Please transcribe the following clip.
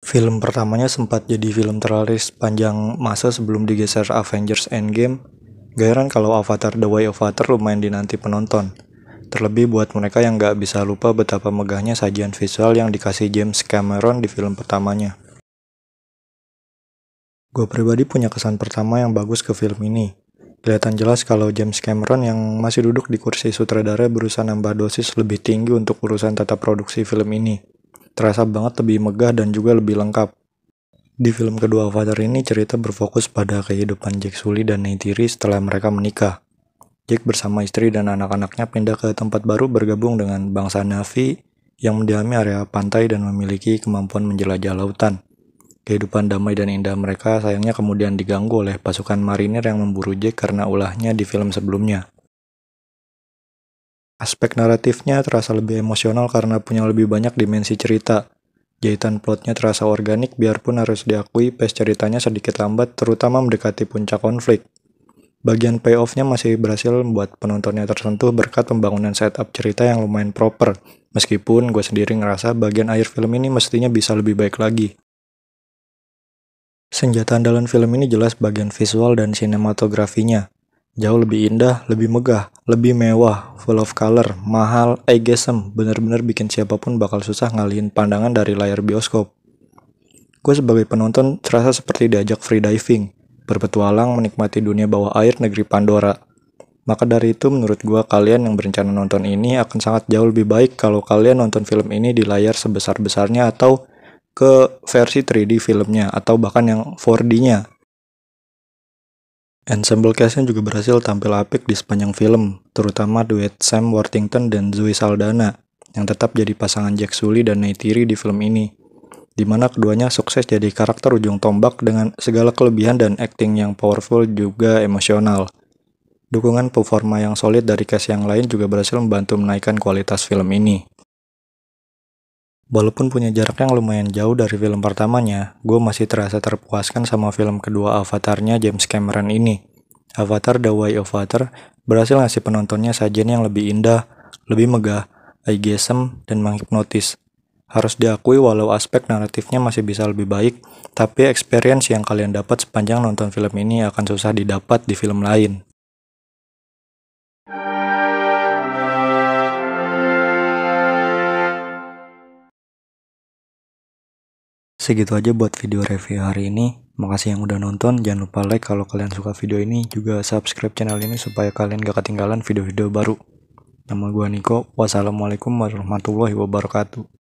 Film pertamanya sempat jadi film terlaris panjang masa sebelum digeser Avengers Endgame. Gak heran kalau Avatar The Way of Water lumayan dinanti penonton. Terlebih buat mereka yang gak bisa lupa betapa megahnya sajian visual yang dikasih James Cameron di film pertamanya. Gue pribadi punya kesan pertama yang bagus ke film ini. Kelihatan jelas kalau James Cameron yang masih duduk di kursi sutradara berusaha nambah dosis lebih tinggi untuk urusan tata produksi film ini. Terasa banget lebih megah dan juga lebih lengkap. Di film kedua Avatar ini cerita berfokus pada kehidupan Jack Sully dan Neytiri setelah mereka menikah. Jack bersama istri dan anak-anaknya pindah ke tempat baru bergabung dengan bangsa Na'vi yang mendiami area pantai dan memiliki kemampuan menjelajah lautan. Kehidupan damai dan indah mereka sayangnya kemudian diganggu oleh pasukan marinir yang memburu Jack karena ulahnya di film sebelumnya. Aspek naratifnya terasa lebih emosional karena punya lebih banyak dimensi cerita. Jahitan plotnya terasa organik biarpun harus diakui pace ceritanya sedikit lambat terutama mendekati puncak konflik. Bagian payoff-nya masih berhasil membuat penontonnya tersentuh berkat pembangunan setup cerita yang lumayan proper. Meskipun gue sendiri ngerasa bagian akhir film ini mestinya bisa lebih baik lagi. Senjata andalan film ini jelas bagian visual dan sinematografinya. Jauh lebih indah, lebih megah, lebih mewah, full of color, mahal, eye-gesem, bener-bener bikin siapapun bakal susah ngalihin pandangan dari layar bioskop. Gue sebagai penonton terasa seperti diajak free diving, berpetualang menikmati dunia bawah air negeri Pandora. Maka dari itu menurut gue kalian yang berencana nonton ini akan sangat jauh lebih baik kalau kalian nonton film ini di layar sebesar-besarnya atau ke versi 3D filmnya atau bahkan yang 4D-nya. Ensemble cast-nya juga berhasil tampil apik di sepanjang film, terutama duet Sam Worthington dan Zoe Saldana, yang tetap jadi pasangan Jack Sully dan Neytiri di film ini, di mana keduanya sukses jadi karakter ujung tombak dengan segala kelebihan dan acting yang powerful juga emosional. Dukungan performa yang solid dari cast yang lain juga berhasil membantu menaikkan kualitas film ini. Walaupun punya jarak yang lumayan jauh dari film pertamanya, gue masih terasa terpuaskan sama film kedua Avatar-nya James Cameron ini. Avatar The Way of Water berhasil ngasih penontonnya sajian yang lebih indah, lebih megah, eye-gesem, dan menghipnotis. Harus diakui walau aspek naratifnya masih bisa lebih baik, tapi experience yang kalian dapat sepanjang nonton film ini akan susah didapat di film lain. Segitu aja buat video review hari ini. Makasih yang udah nonton. Jangan lupa like kalau kalian suka video ini. Juga subscribe channel ini supaya kalian gak ketinggalan video-video baru. Nama gue Niko. Wassalamualaikum warahmatullahi wabarakatuh.